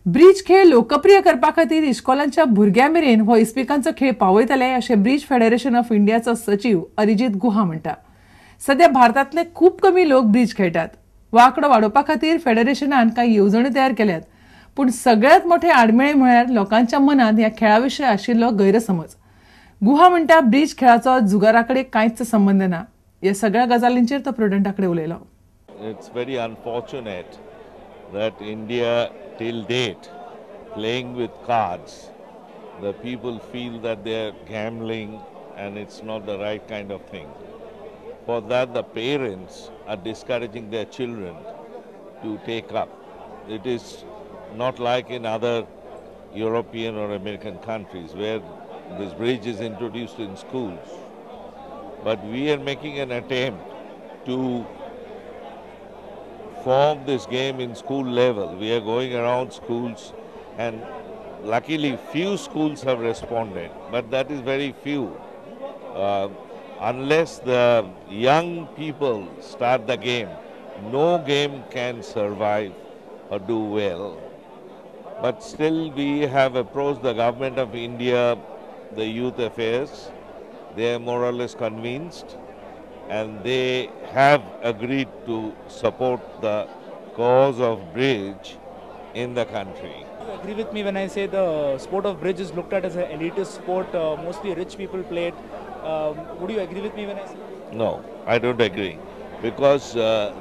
Bridge खेळ लोकप्रिय करपा खातीर इश्कोलांच्या भुरग्यां मेरेन हो इस्पिकांचो खेळ पावयतले अशें ब्रिज फेडरेशन ऑफ इंडियाचो सचिव अरिजीत गुहा म्हणटा. सध्या भारतांतले खूब कमी लोक ब्रिज खेळटात. हो आंकडो वाडोवपा खातीर फेडरेशनान कांय येवजण्यो तयार केल्यात. पूण सगळ्यांत मोठे आडमेळे म्हळ्यार लोकांच्या मनांत ह्या खेळा विशीं आशिल्लो गैरसमज. गुहा म्हणटा ब्रिज खेळाचो जुगाराकडेन कांयच संबंद ना. ह्या सगळ्या गजालींचेर तो प्रुडंटाकडेन उलयलो. It's very unfortunate that India till date playing with cards, the people feel that they are gambling and it's not the right kind of thing. For that the parents are discouraging their children to take up. It is not like in other European or American countries where this bridge is introduced in schools. But we are making an attempt to form this game in school level. We are going around schools and luckily few schools have responded, but that is very few. Unless the young people start the game, no game can survive or do well. But still we have approached the government of India, the youth affairs. They are more or less convinced and they have agreed to support the cause of bridge in the country. You agree with me when I say the sport of bridge is looked at as an elitist sport, mostly rich people play it. Would you agree with me when I say that? No, I don't agree, because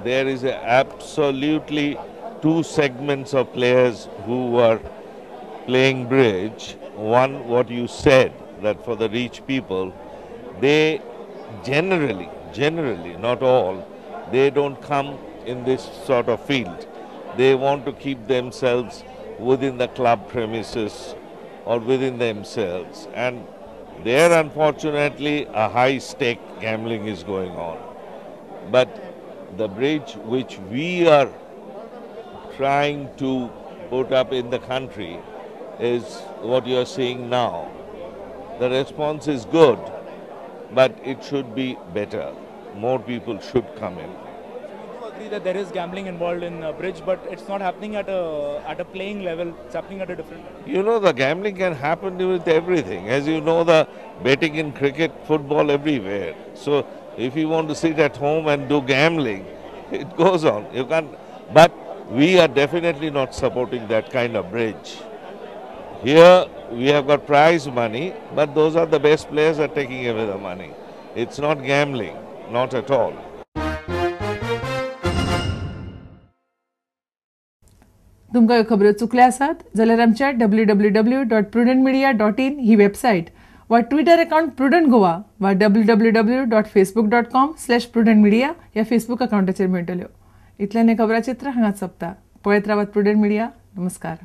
there is absolutely two segments of players who are playing bridge. One, what you said, that for the rich people, they generally, not all, they don't come in this sort of field. They want to keep themselves within the club premises or within themselves, and there unfortunately a high stake gambling is going on. But the bridge which we are trying to put up in the country is what you are seeing now. The response is good, but it should be better. More people should come in. So you do agree that there is gambling involved in bridge, but it's not happening at a playing level. It's happening at a different level. You know, the gambling can happen with everything. As you know, the betting in cricket, football, everywhere. So if you want to sit at home and do gambling, it goes on. You can't. But we are definitely not supporting that kind of bridge. Here we have got prize money, but those are the best players are taking away the money. It's not gambling, not at all. तुमकां ह्यो खबरो चुकल्या आसात जाल्यार आमच्या www.prudentmedia.in ही website वा Twitter account prudent Goa वा www.facebook.com/prudentmedia ह्या Facebook अकाउंटाचेर मेळटल्यो. इतल्यान हे खबराचित्र हांगाच सोंपता. पळयत रावात प्रुडंट मिडिया. नमस्कार.